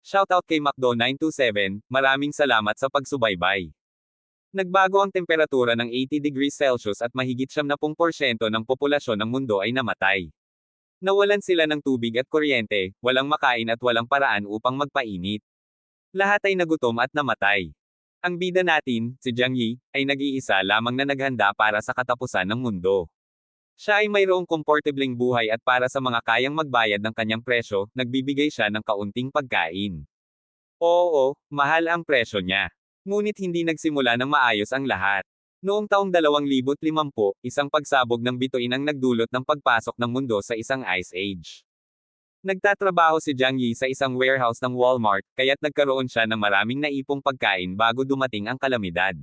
Shoutout kay Macdo927, maraming salamat sa pagsubaybay. Nagbago ang temperatura ng 80 degrees Celsius at mahigit 70% ng populasyon ng mundo ay namatay. Nawalan sila ng tubig at kuryente, walang makain at walang paraan upang magpainit. Lahat ay nagutom at namatay. Ang bida natin, si Jiang Yi, ay nag-iisa lamang na naghanda para sa katapusan ng mundo. Siya ay mayroong komportableng buhay at para sa mga kayang magbayad ng kanyang presyo, nagbibigay siya ng kaunting pagkain. Oo, mahal ang presyo niya. Ngunit hindi nagsimula ng maayos ang lahat. Noong taong 2050, isang pagsabog ng bituin ang nagdulot ng pagpasok ng mundo sa isang ice age. Nagtatrabaho si Jiang Yi sa isang warehouse ng Walmart, kaya't nagkaroon siya ng maraming naipong pagkain bago dumating ang kalamidad.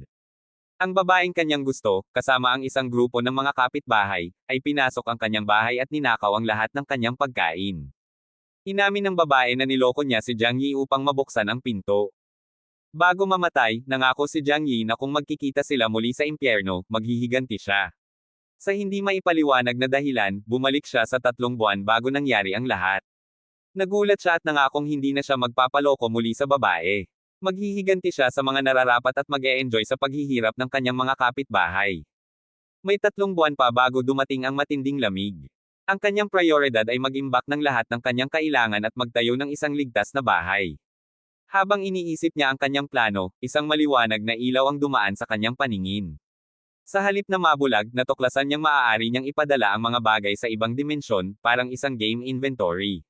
Ang babaeng kanyang gusto, kasama ang isang grupo ng mga kapitbahay, ay pinasok ang kanyang bahay at ninakaw ang lahat ng kanyang pagkain. Inamin ng babae na niloko niya si Jiang Yi upang mabuksan ang pinto. Bago mamatay, nangako si Jiang Yi na kung magkikita sila muli sa impyerno, maghihiganti siya. Sa hindi maipaliwanag na dahilan, bumalik siya sa 3 buwan bago nangyari ang lahat. Nagulat siya at nangakong hindi na siya magpapaloko muli sa babae. Maghihiganti siya sa mga nararapat at mag-e-enjoy sa paghihirap ng kanyang mga kapitbahay. May 3 buwan pa bago dumating ang matinding lamig. Ang kanyang prioridad ay mag-imbak ng lahat ng kanyang kailangan at magtayo ng isang ligtas na bahay. Habang iniisip niya ang kanyang plano, isang maliwanag na ilaw ang dumaan sa kanyang paningin. Sa halip na mabulag, natuklasan niyang maaari niyang ipadala ang mga bagay sa ibang dimensyon, parang isang game inventory.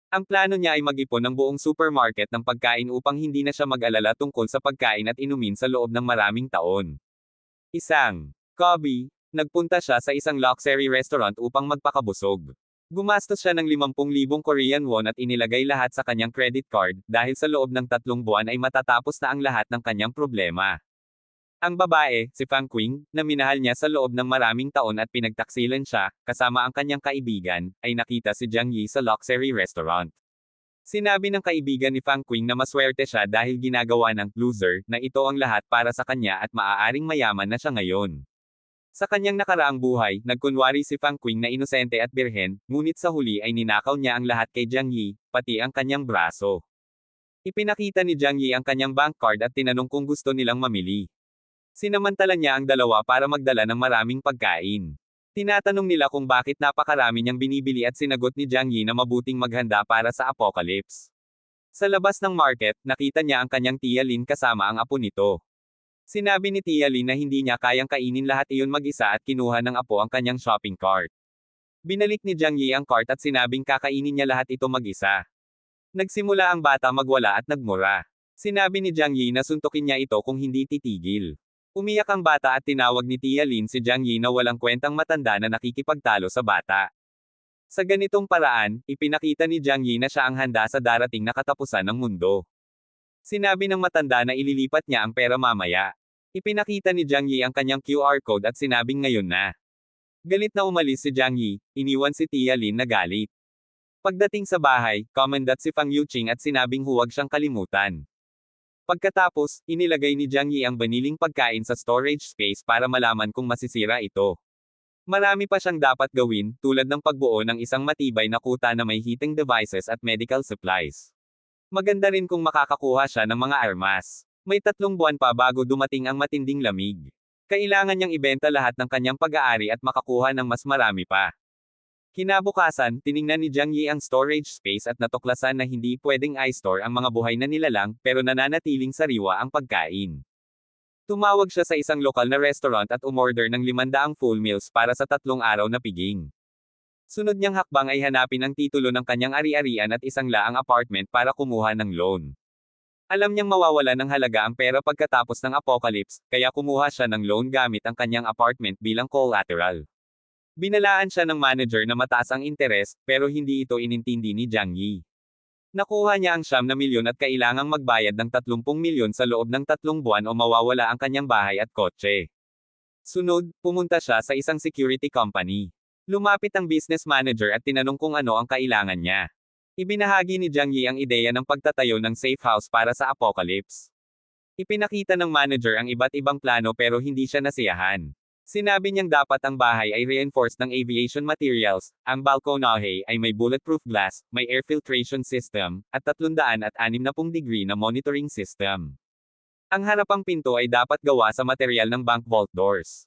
Ang plano niya ay mag-ipon ng buong supermarket ng pagkain upang hindi na siya mag-alala tungkol sa pagkain at inumin sa loob ng maraming taon. Nagpunta siya sa isang luxury restaurant upang magpakabusog. Gumastos siya ng 50,000 Korean won at inilagay lahat sa kanyang credit card, dahil sa loob ng 3 buwan ay matatapos na ang lahat ng kanyang problema. Ang babae, si Fang Qing, na minahal niya sa loob ng maraming taon at pinagtaksilan siya, kasama ang kanyang kaibigan, ay nakita si Jiang Yi sa luxury restaurant. Sinabi ng kaibigan ni Fang Qing na maswerte siya dahil ginagawa ng loser na ito ang lahat para sa kanya at maaaring mayaman na siya ngayon. Sa kanyang nakaraang buhay, nagkunwari si Fang Qing na inosente at birhen, ngunit sa huli ay ninakaw niya ang lahat kay Jiang Yi, pati ang kanyang braso. Ipinakita ni Jiang Yi ang kanyang bank card at tinanong kung gusto nilang mamili. Sinamantala niya ang dalawa para magdala ng maraming pagkain. Tinatanong nila kung bakit napakarami niyang binibili at sinagot ni Jiang Yi na mabuting maghanda para sa apocalypse. Sa labas ng market, nakita niya ang kanyang Tia Lin kasama ang apo nito. Sinabi ni Tia Lin na hindi niya kayang kainin lahat iyon mag-isa at kinuha ng apo ang kanyang shopping cart. Binalik ni Jiang Yi ang cart at sinabing kakainin niya lahat ito mag-isa. Nagsimula ang bata magwala at nagmura. Sinabi ni Jiang Yi na suntukin niya ito kung hindi titigil. Umiyak ang bata at tinawag ni Tia Lin si Jiang Yi na walang kwentang matanda na nakikipagtalo sa bata. Sa ganitong paraan, ipinakita ni Jiang Yi na siya ang handa sa darating na katapusan ng mundo. Sinabi ng matanda na ililipat niya ang pera mamaya. Ipinakita ni Jiang Yi ang kanyang QR code at sinabing ngayon na. Galit na umalis si Jiang Yi, iniwan si Tia Lin na galit. Pagdating sa bahay, kumandat si Fang Yuqing at sinabing huwag siyang kalimutan. Pagkatapos, inilagay ni Jiang Yi ang baniling pagkain sa storage space para malaman kung masisira ito. Marami pa siyang dapat gawin, tulad ng pagbuo ng isang matibay na kuta na may heating devices at medical supplies. Maganda rin kung makakakuha siya ng mga armas. May 3 buwan pa bago dumating ang matinding lamig. Kailangan niyang ibenta lahat ng kanyang pag-aari at makakuha ng mas marami pa. Kinabukasan, tiningnan ni Jiang Yi ang storage space at natuklasan na hindi pwedeng i-store ang mga buhay na nilalang, pero nananatiling sariwa ang pagkain. Tumawag siya sa isang lokal na restaurant at umorder ng 500 full meals para sa 3 araw na piging. Sunod niyang hakbang ay hanapin ang titulo ng kanyang ari-arian at isang laang apartment para kumuha ng loan. Alam niyang mawawala ng halaga ang pera pagkatapos ng apocalypse, kaya kumuha siya ng loan gamit ang kanyang apartment bilang collateral. Binalaan siya ng manager na mataas ang interes, pero hindi ito inintindi ni Jiang Yi. Nakuha niya ang 9 milyon at kailangang magbayad ng 30 milyon sa loob ng 3 buwan o mawawala ang kanyang bahay at kotse. Sunod, pumunta siya sa isang security company. Lumapit ang business manager at tinanong kung ano ang kailangan niya. Ibinahagi ni Jiang Yi ang ideya ng pagtatayo ng safe house para sa apocalypse. Ipinakita ng manager ang iba't ibang plano pero hindi siya nasiyahan. Sinabi niyang dapat ang bahay ay reinforced ng aviation materials, ang balkonahe ay may bulletproof glass, may air filtration system, at 360 degree na monitoring system. Ang harapang pinto ay dapat gawa sa material ng bank vault doors.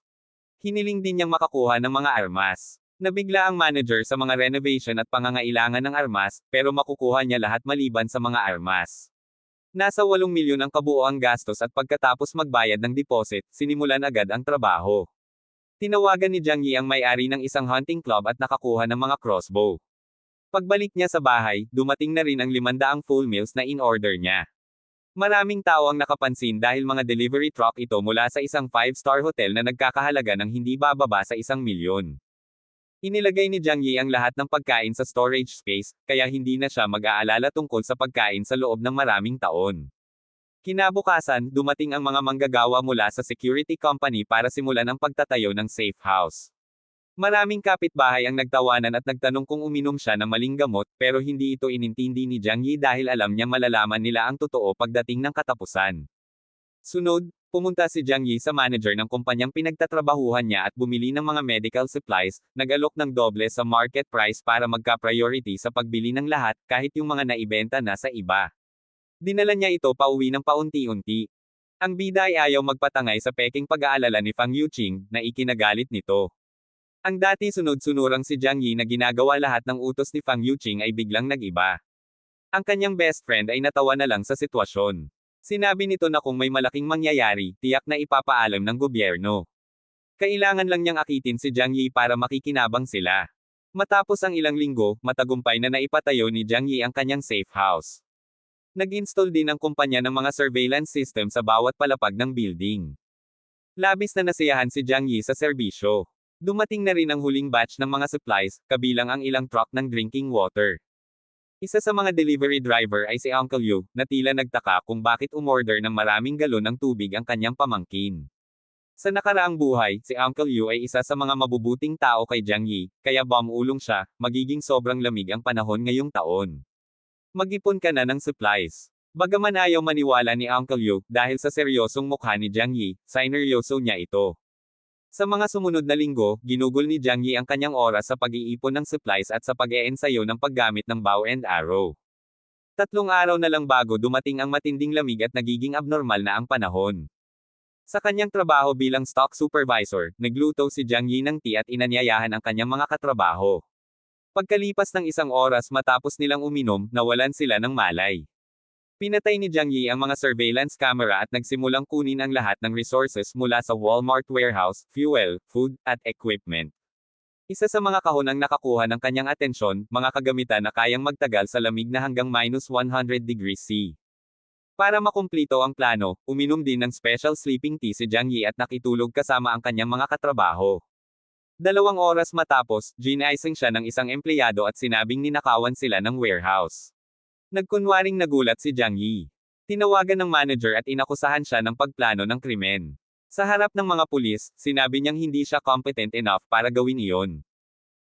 Hiniling din niyang makakuha ng mga armas. Nabigla ang manager sa mga renovation at pangangailangan ng armas, pero makukuha niya lahat maliban sa mga armas. Nasa 8 milyon ang kabuoang gastos at pagkatapos magbayad ng deposit, sinimulan agad ang trabaho. Tinawagan ni Jiang Yi ang may-ari ng isang hunting club at nakakuha ng mga crossbow. Pagbalik niya sa bahay, dumating na rin ang 500 full meals na in-order niya. Maraming tao ang nakapansin dahil mga delivery truck ito mula sa isang 5-star hotel na nagkakahalaga ng hindi bababa sa 1 milyon. Inilagay ni Jiang Yi ang lahat ng pagkain sa storage space, kaya hindi na siya mag-aalala tungkol sa pagkain sa loob ng maraming taon. Kinabukasan, dumating ang mga manggagawa mula sa security company para simulan ang pagtatayo ng safe house. Maraming kapitbahay ang nagtawanan at nagtanong kung uminom siya ng maling gamot, pero hindi ito inintindi ni Jiang Yi dahil alam niya malalaman nila ang totoo pagdating ng katapusan. Sunod, pumunta si Jiang Yi sa manager ng kumpanyang pinagtatrabahuhan niya at bumili ng mga medical supplies, nag-alok ng doble sa market price para magka-priority sa pagbili ng lahat, kahit yung mga naibenta na sa iba. Dinala niya ito pauwi ng paunti-unti. Ang bida ay ayaw magpatangay sa peking pag-aalala ni Fang Yuqing, na ikinagalit nito. Ang dati sunod-sunurang si Jiang Yi na ginagawa lahat ng utos ni Fang Yuqing ay biglang nag-iba. Ang kanyang best friend ay natawa na lang sa sitwasyon. Sinabi nito na kung may malaking mangyayari, tiyak na ipapaalam ng gobyerno. Kailangan lang niyang akitin si Jiang Yi para makikinabang sila. Matapos ang ilang linggo, matagumpay na naipatayo ni Jiang Yi ang kanyang safe house. Nag-install din ang kumpanya ng mga surveillance system sa bawat palapag ng building. Labis na nasiyahan si Jiang Yi sa serbisyo. Dumating na rin ang huling batch ng mga supplies, kabilang ang ilang truck ng drinking water. Isa sa mga delivery driver ay si Uncle Yu, na tila nagtaka kung bakit umorder ng maraming galon ng tubig ang kanyang pamangkin. Sa nakaraang buhay, si Uncle Yu ay isa sa mga mabubuting tao kay Jiang Yi, kaya bumulong siya, magiging sobrang lamig ang panahon ngayong taon. Mag-ipon ka na ng supplies. Bagaman ayaw maniwala ni Uncle Yu, dahil sa seryosong mukha ni Jiang Yi, sineryoso niya ito. Sa mga sumunod na linggo, ginugol ni Jiang Yi ang kanyang oras sa pag-iipon ng supplies at sa pag-eensayo ng paggamit ng bow and arrow. 3 araw na lang bago dumating ang matinding lamig at nagiging abnormal na ang panahon. Sa kanyang trabaho bilang stock supervisor, nagluto si Jiang Yi ng tea at inanyayahan ang kanyang mga katrabaho. Pagkalipas ng 1 oras matapos nilang uminom, nawalan sila ng malay. Pinatay ni Jiang Yi ang mga surveillance camera at nagsimulang kunin ang lahat ng resources mula sa Walmart warehouse, fuel, food, at equipment. Isa sa mga kahon ang nakakuha ng kanyang atensyon, mga kagamitan na kayang magtagal sa lamig na hanggang -100 degrees C. Para makumplito ang plano, uminom din ng special sleeping tea si Jiang Yi at nakitulog kasama ang kanyang mga katrabaho. 2 oras matapos, ginising siya ng isang empleyado at sinabing ninakawan sila ng warehouse. Nagkunwaring nagulat si Jiang Yi. Tinawagan ng manager at inakusahan siya ng pagplano ng krimen. Sa harap ng mga pulis, sinabi niyang hindi siya competent enough para gawin iyon.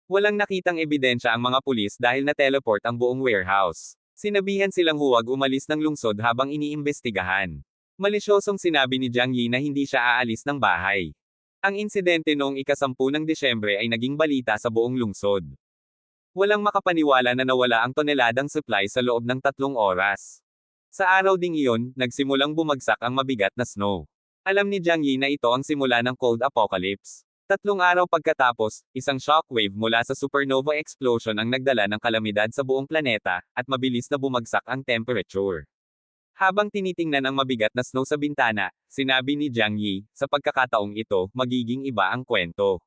Walang nakitang ebidensya ang mga pulis dahil na-teleport ang buong warehouse. Sinabihan silang huwag umalis ng lungsod habang iniimbestigahan. Malisyosong sinabi ni Jiang Yi na hindi siya aalis ng bahay. Ang insidente noong ika-10 ng Disyembre ay naging balita sa buong lungsod. Walang makapaniwala na nawala ang toneladang supply sa loob ng 3 oras. Sa araw ding iyon, nagsimulang bumagsak ang mabigat na snow. Alam ni Jiang Yi na ito ang simula ng cold apocalypse. 3 araw pagkatapos, isang shockwave mula sa supernova explosion ang nagdala ng kalamidad sa buong planeta, at mabilis na bumagsak ang temperature. Habang tinitingnan ang mabigat na snow sa bintana, sinabi ni Jiang Yi, sa pagkakataong ito, magiging iba ang kwento.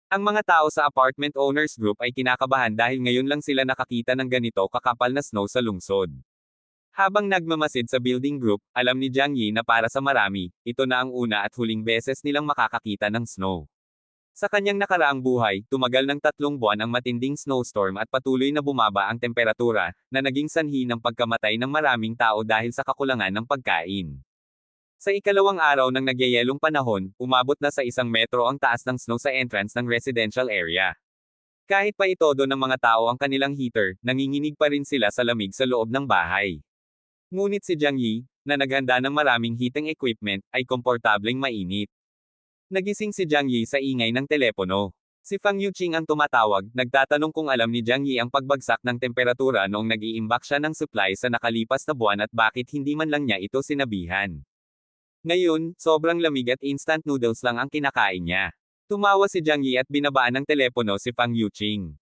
Ang mga tao sa apartment owners group ay kinakabahan dahil ngayon lang sila nakakita ng ganito kakapal na snow sa lungsod. Habang nagmamasid sa building group, alam ni Jiang Yi na para sa marami, ito na ang una at huling beses nilang makakakita ng snow. Sa kanyang nakaraang buhay, tumagal ng 3 buwan ang matinding snowstorm at patuloy na bumaba ang temperatura, na naging sanhi ng pagkamatay ng maraming tao dahil sa kakulangan ng pagkain. Sa ikalawang araw ng nagyayelong panahon, umabot na sa 1 metro ang taas ng snow sa entrance ng residential area. Kahit pa itodo ng mga tao ang kanilang heater, nanginginig pa rin sila sa lamig sa loob ng bahay. Ngunit si Jiang Yi, na naghanda ng maraming heating equipment, ay komportableng mainit. Nagising si Jiang Yi sa ingay ng telepono. Si Fang Yuqing ang tumatawag, nagtatanong kung alam ni Jiang Yi ang pagbagsak ng temperatura noong nag-iimbak siya ng supply sa nakalipas na buwan at bakit hindi man lang niya ito sinabihan. Ngayon, sobrang lamig at instant noodles lang ang kinakain niya. Tumawa si Jiang Yi at binabaan ng telepono si Fang Yuqing.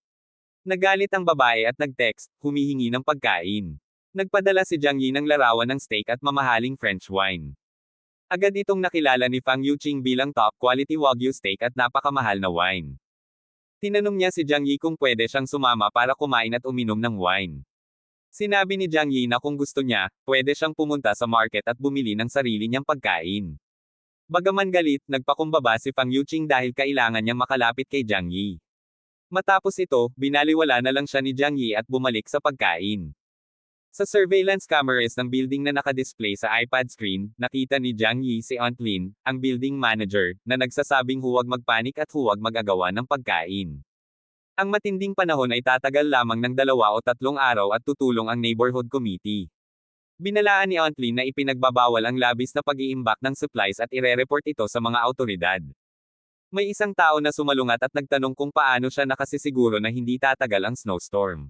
Nagalit ang babae at nag-text, humihingi ng pagkain. Nagpadala si Jiang Yi ng larawan ng steak at mamahaling French wine. Agad itong nakilala ni Fang Yuqing bilang top quality Wagyu steak at napakamahal na wine. Tinanong niya si Jiang Yi kung pwede siyang sumama para kumain at uminom ng wine. Sinabi ni Jiang Yi na kung gusto niya, pwede siyang pumunta sa market at bumili ng sarili niyang pagkain. Bagaman galit, nagpakumbaba si Fang Yuqing dahil kailangan niyang makalapit kay Jiang Yi. Matapos ito, binaliwala na lang siya ni Jiang Yi at bumalik sa pagkain. Sa surveillance cameras ng building na nakadisplay sa iPad screen, nakita ni Jiang Yi si Aunt Lin, ang building manager, na nagsasabing huwag magpanik at huwag mag-agawa ng pagkain. Ang matinding panahon ay tatagal lamang ng 2 o 3 araw at tutulong ang neighborhood committee. Binalaan ni Aunt Lin na ipinagbabawal ang labis na pag-iimbak ng supplies at ire-report ito sa mga autoridad. May isang tao na sumalungat at nagtanong kung paano siya nakasisiguro na hindi tatagal ang snowstorm.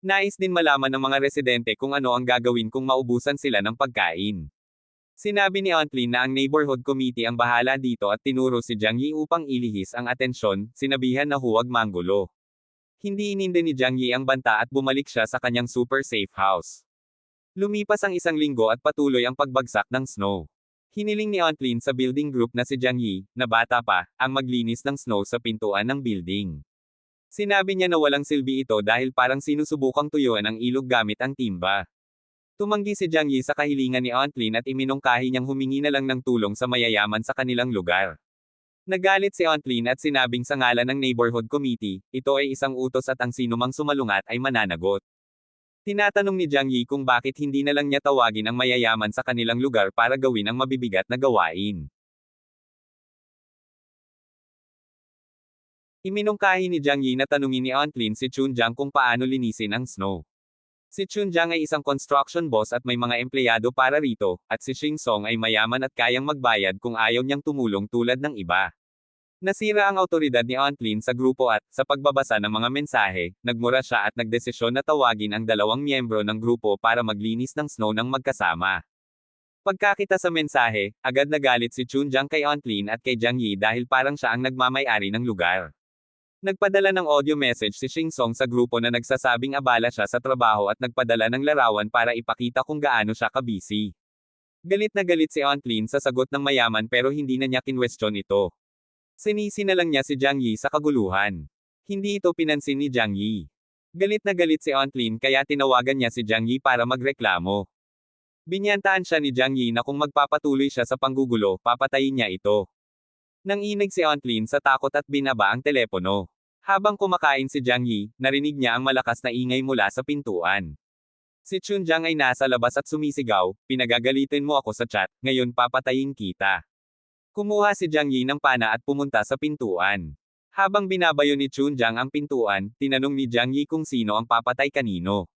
Nais din malaman ng mga residente kung ano ang gagawin kung maubusan sila ng pagkain. Sinabi ni Aunt Lin na ang neighborhood committee ang bahala dito at tinuro si Jiang Yi upang ilihis ang atensyon, sinabihan na huwag manggulo. Hindi ininde ni Jiang Yi ang banta at bumalik siya sa kanyang super safe house. Lumipas ang 1 linggo at patuloy ang pagbagsak ng snow. Hiniling ni Aunt Lin sa building group na si Jiang Yi, na bata pa, ang maglinis ng snow sa pintuan ng building. Sinabi niya na walang silbi ito dahil parang sinusubukang tuyuan ang ilog gamit ang timba. Tumanggi si Jiang Yi sa kahilingan ni Aunt Lin at iminungkahi niyang humingi na lang ng tulong sa mayayaman sa kanilang lugar. Nagalit si Aunt Lin at sinabing sa ngalan ng neighborhood committee, ito ay isang utos at ang sinumang sumalungat ay mananagot. Tinatanong ni Jiang Yi kung bakit hindi na lang niya tawagin ang mayayaman sa kanilang lugar para gawin ang mabibigat na gawain. Iminungkahi ni Jiang Yi na tanungin ni Aunt Lin si Chunjiang kung paano linisin ang snow. Si Chunjiang ay isang construction boss at may mga empleyado para rito, at si Xing Song ay mayaman at kayang magbayad kung ayaw niyang tumulong tulad ng iba. Nasira ang autoridad ni Aunt Lin sa grupo at, sa pagbabasa ng mga mensahe, nagmura siya at nagdesisyon na tawagin ang 2 miyembro ng grupo para maglinis ng snow ng magkasama. Pagkakita sa mensahe, agad nagalit si Chunjiang kay Aunt Lin at kay Jiang Yi dahil parang siya ang nagmamay-ari ng lugar. Nagpadala ng audio message si Xing Song sa grupo na nagsasabing abala siya sa trabaho at nagpadala ng larawan para ipakita kung gaano siya kabisi. Galit na galit si Aunt Lin sa sagot ng mayaman pero hindi na niya kinwestiyon ito. Sinisi na lang niya si Jiang Yi sa kaguluhan. Hindi ito pinansin ni Jiang Yi. Galit na galit si Aunt Lin kaya tinawagan niya si Jiang Yi para magreklamo. Binyantaan siya ni Jiang Yi na kung magpapatuloy siya sa panggugulo, papatayin niya ito. Nanginig si Aunt Lin sa takot at binaba ang telepono. Habang kumakain si Jiang Yi, narinig niya ang malakas na ingay mula sa pintuan. Si Chunjiang ay nasa labas at sumisigaw, pinagagalitin mo ako sa chat, ngayon papatayin kita. Kumuha si Jiang Yi ng pana at pumunta sa pintuan. Habang binabayo ni Chunjiang ang pintuan, tinanong ni Jiang Yi kung sino ang papatay kanino.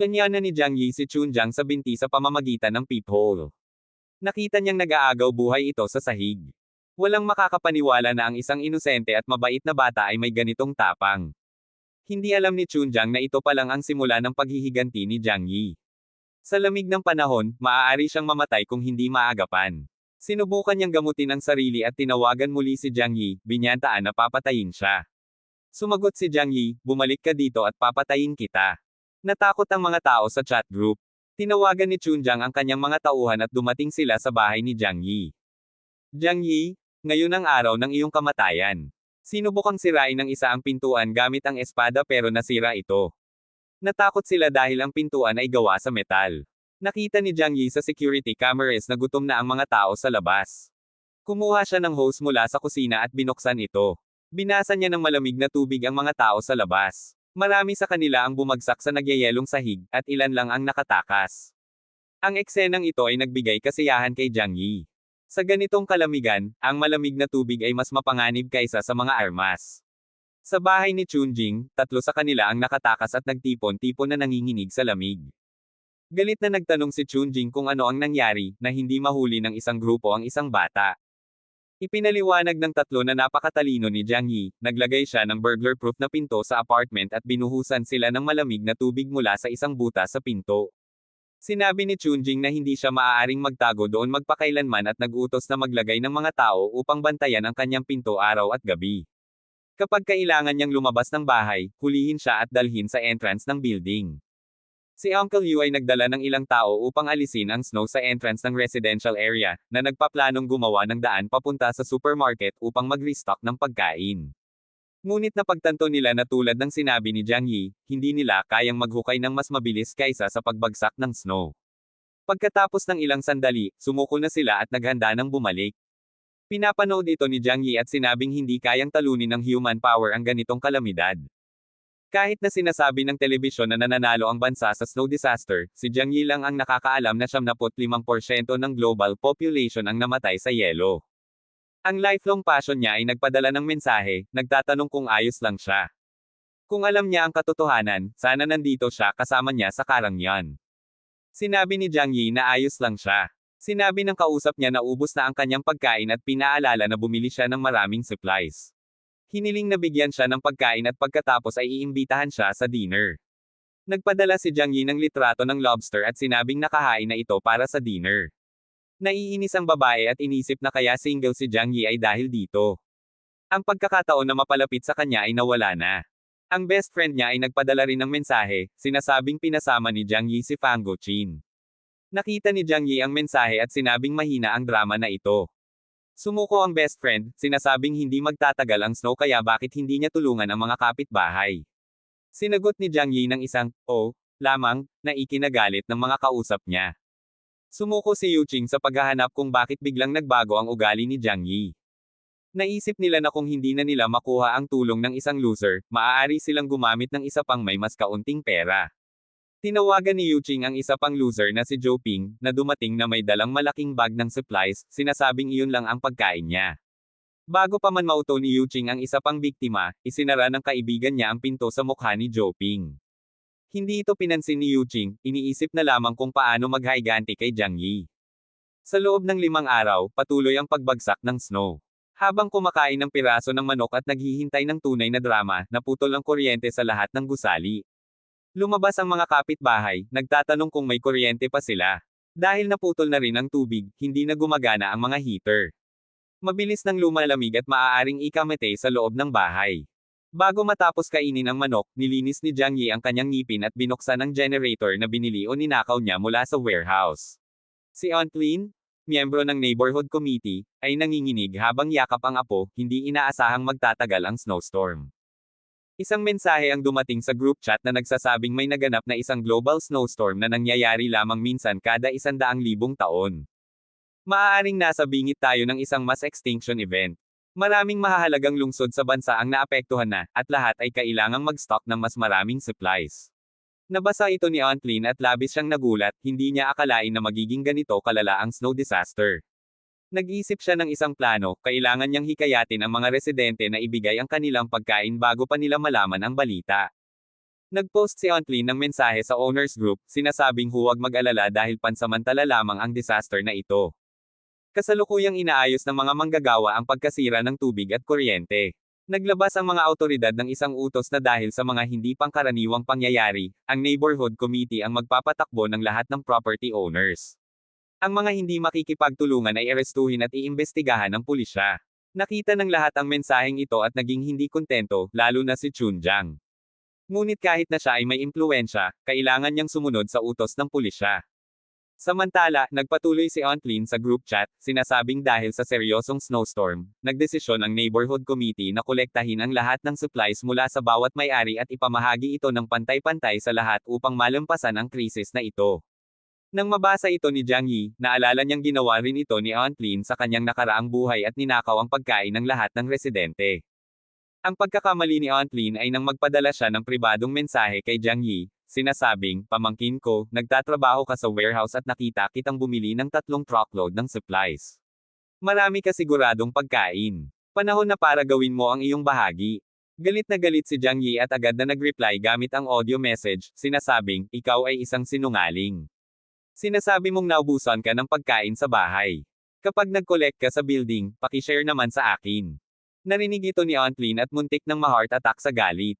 Kanya na ni Jiang Yi si Chunjiang sa binti sa pamamagitan ng peephole. Nakita niyang nag-aagaw buhay ito sa sahig. Walang makakapaniwala na ang isang inosente at mabait na bata ay may ganitong tapang. Hindi alam ni Chunjiang na ito pa lang ang simula ng paghihiganti ni Jiang Yi. Sa lamig ng panahon, maaari siyang mamatay kung hindi maagapan. Sinubukan niyang gamutin ang sarili at tinawagan muli si Jiang Yi, binyantaan na papatayin siya. Sumagot si Jiang Yi, bumalik ka dito at papatayin kita. Natakot ang mga tao sa chat group. Tinawagan ni Chunjiang ang kanyang mga tauhan at dumating sila sa bahay ni Jiang Yi. Jiang Yi, ngayon ang araw ng iyong kamatayan. Sinubukang sirain ng isa ang pintuan gamit ang espada pero nasira ito. Natakot sila dahil ang pintuan ay gawa sa metal. Nakita ni Jiang Yi sa security cameras na gutom na ang mga tao sa labas. Kumuha siya ng hose mula sa kusina at binuksan ito. Binasa niya ng malamig na tubig ang mga tao sa labas. Marami sa kanila ang bumagsak sa nagyayelong sahig, at ilan lang ang nakatakas. Ang eksenang ito ay nagbigay kasiyahan kay Jiang Yi. Sa ganitong kalamigan, ang malamig na tubig ay mas mapanganib kaysa sa mga armas. Sa bahay ni Chunjing, 3 sa kanila ang nakatakas at nagtipon-tipon na nanginginig sa lamig. Galit na nagtanong si Chunjing kung ano ang nangyari, na hindi mahuli ng isang grupo ang isang bata. Ipinaliwanag ng tatlo na napakatalino ni Jiang Yi, naglagay siya ng burglar-proof na pinto sa apartment at binuhusan sila ng malamig na tubig mula sa isang butas sa pinto. Sinabi ni Chunjing na hindi siya maaaring magtago doon magpakailanman at nag-utos na maglagay ng mga tao upang bantayan ang kanyang pinto araw at gabi. Kapag kailangan niyang lumabas ng bahay, hulihin siya at dalhin sa entrance ng building. Si Uncle Yu ay nagdala ng ilang tao upang alisin ang snow sa entrance ng residential area, na nagpaplanong gumawa ng daan papunta sa supermarket upang mag-restock ng pagkain. Ngunit napagtanto nila na tulad ng sinabi ni Jiang Yi, hindi nila kayang maghukay ng mas mabilis kaysa sa pagbagsak ng snow. Pagkatapos ng ilang sandali, sumuko na sila at naghanda ng bumalik. Pinapanood ito ni Jiang Yi at sinabing hindi kayang talunin ng human power ang ganitong kalamidad. Kahit na sinasabi ng telebisyon na nananalo ang bansa sa snow disaster, si Jiang Yi lang ang nakakaalam na 75% ng global population ang namatay sa yelo. Ang lifelong passion niya ay nagpadala ng mensahe, nagtatanong kung ayos lang siya. Kung alam niya ang katotohanan, sana nandito siya kasama niya sa Karangyan. Sinabi ni Jiang Yi na ayos lang siya. Sinabi ng kausap niya na ubos na ang kanyang pagkain at pinaalala na bumili siya ng maraming supplies. Hiniling na bigyan siya ng pagkain at pagkatapos ay iimbitahan siya sa dinner. Nagpadala si Jiang Yi ng litrato ng lobster at sinabing nakahain na ito para sa dinner. Naiinis ang babae at inisip na kaya single si Jiang Yi ay dahil dito. Ang pagkakataon na mapalapit sa kanya ay nawala na. Ang best friend niya ay nagpadala rin ng mensahe, sinasabing pinasama ni Jiang Yi si Fang Guoqin. Nakita ni Jiang Yi ang mensahe at sinabing mahina ang drama na ito. Sumuko ang best friend, sinasabing hindi magtatagal ang snow kaya bakit hindi niya tulungan ang mga kapitbahay. Sinagot ni Jiang Yi ng isang, "Oh," lamang, na ikinagalit ng mga kausap niya. Sumuko si Yuqing sa paghahanap kung bakit biglang nagbago ang ugali ni Jiang Yi. Naisip nila na kung hindi na nila makuha ang tulong ng isang loser, maaari silang gumamit ng isa pang may mas kaunting pera. Tinawagan ni Yuqing ang isa pang loser na si Zhou Ping, na dumating na may dalang malaking bag ng supplies, sinasabing iyon lang ang pagkain niya. Bago pa man mauto ni Yuqing ang isa pang biktima, isinara ng kaibigan niya ang pinto sa mukha ni Zhou Ping. Hindi ito pinansin ni Yuqing, iniisip na lamang kung paano maghaiganti kay Jiang Yi. Sa loob ng 5 araw, patuloy ang pagbagsak ng snow. Habang kumakain ng piraso ng manok at naghihintay ng tunay na drama, naputol ang kuryente sa lahat ng gusali. Lumabas ang mga kapitbahay, nagtatanong kung may kuryente pa sila. Dahil naputol na rin ang tubig, hindi na gumagana ang mga heater. Mabilis nang lumalamig at maaaring ikamete sa loob ng bahay. Bago matapos kainin ang manok, nilinis ni Jiang Yi ang kanyang ngipin at binuksan ang generator na binili o ninakaw niya mula sa warehouse. Si Aunt Lin, miyembro ng neighborhood committee, ay nanginginig habang yakap ang apo, hindi inaasahang magtatagal ang snowstorm. Isang mensahe ang dumating sa group chat na nagsasabing may naganap na isang global snowstorm na nangyayari lamang minsan kada 100,000 taon. Maaaring nasa bingit tayo ng isang mass extinction event. Maraming mahahalagang lungsod sa bansa ang naapektuhan na, at lahat ay kailangang mag-stock ng mas maraming supplies. Nabasa ito ni Aunt Lin at labis siyang nagulat, hindi niya akalain na magiging ganito kalala ang snow disaster. Nag-isip siya ng isang plano, kailangan niyang hikayatin ang mga residente na ibigay ang kanilang pagkain bago pa nila malaman ang balita. Nag-post si Aunt Lin ng mensahe sa owners group, sinasabing huwag mag-alala dahil pansamantala lamang ang disaster na ito. Kasalukuyang inaayos ng mga manggagawa ang pagkasira ng tubig at kuryente. Naglabas ang mga awtoridad ng isang utos na dahil sa mga hindi pangkaraniwang pangyayari, ang neighborhood committee ang magpapatakbo ng lahat ng property owners. Ang mga hindi makikipagtulungan ay arestuhin at iimbestigahan ng pulisya. Nakita ng lahat ang mensaheng ito at naging hindi kontento, lalo na si Chunjang. Ngunit kahit na siya ay may impluwensya, kailangan niyang sumunod sa utos ng pulisya. Samantala, nagpatuloy si Aunt Lin sa group chat, sinasabing dahil sa seryosong snowstorm, nagdesisyon ang neighborhood committee na kolektahin ang lahat ng supplies mula sa bawat may-ari at ipamahagi ito ng pantay-pantay sa lahat upang malampasan ang krisis na ito. Nang mabasa ito ni Jiang Yi, naalala niyang ginawa rin ito ni Aunt Lin sa kanyang nakaraang buhay at ninakaw ang pagkain ng lahat ng residente. Ang pagkakamali ni Aunt Lin ay nang magpadala siya ng pribadong mensahe kay Jiang Yi, sinasabing, "Pamangkin ko, nagtatrabaho ka sa warehouse at nakita kitang bumili ng 3 truckload ng supplies. Marami ka siguradong pagkain. Panahon na para gawin mo ang iyong bahagi." Galit na galit si Jiang Yi at agad na nag-reply gamit ang audio message, sinasabing, "Ikaw ay isang sinungaling. Sinasabi mong naubusan ka ng pagkain sa bahay. Kapag nag-collect ka sa building, pakishare naman sa akin. Narinig ito ni Aunt Lynn at muntik ng ma-heart attack sa galit.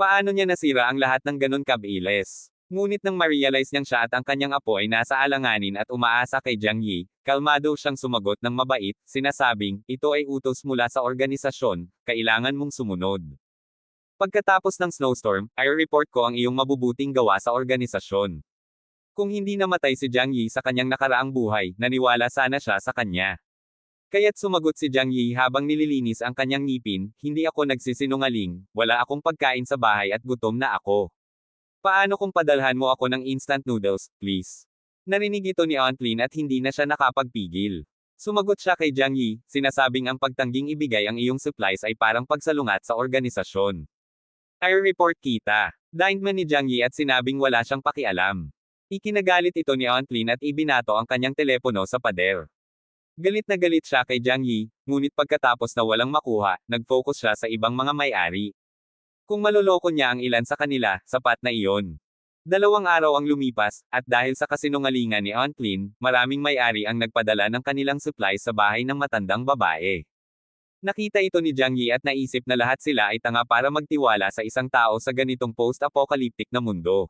Paano niya nasira ang lahat ng ganun kabilis? Ngunit nang ma-realize niyang siya at ang kanyang apo ay nasa alanganin at umaasa kay Jiang Yi, kalmado siyang sumagot ng mabait, sinasabing, ito ay utos mula sa organisasyon, kailangan mong sumunod. Pagkatapos ng snowstorm, i-report ko ang iyong mabubuting gawa sa organisasyon. Kung hindi namatay si Jiang Yi sa kanyang nakaraang buhay, naniwala sana siya sa kanya. Kaya't sumagot si Jiang Yi habang nililinis ang kanyang ngipin, hindi ako nagsisinungaling, wala akong pagkain sa bahay at gutom na ako. Paano kung padalhan mo ako ng instant noodles, please? Narinig ito ni Aunt Lynn at hindi na siya nakapagpigil. Sumagot siya kay Jiang Yi, sinasabing ang pagtangging ibigay ang iyong supplies ay parang pagsalungat sa organisasyon. I-report kita. Dined man ni Jiang Yi at sinabing wala siyang pakialam. Ikinagalit ito ni Aunt Lynn at ibinato ang kanyang telepono sa pader. Galit na galit siya kay Jiang Yi, ngunit pagkatapos na walang makuha, nag-focus siya sa ibang mga may-ari. Kung maloloko niya ang ilan sa kanila, sapat na iyon. 2 araw ang lumipas, at dahil sa kasinungalingan ni Aunt Lynn, maraming may-ari ang nagpadala ng kanilang supplies sa bahay ng matandang babae. Nakita ito ni Jiang Yi at naisip na lahat sila ay tanga para magtiwala sa isang tao sa ganitong post-apocalyptic na mundo.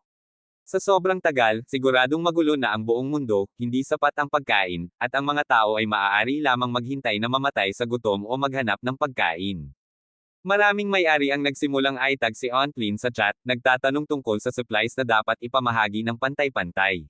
Sa sobrang tagal, siguradong magulo na ang buong mundo, hindi sapat ang pagkain, at ang mga tao ay maaari lamang maghintay na mamatay sa gutom o maghanap ng pagkain. Maraming may-ari ang nagsimulang itag si Aunt Lynn sa chat, nagtatanong tungkol sa supplies na dapat ipamahagi ng pantay-pantay.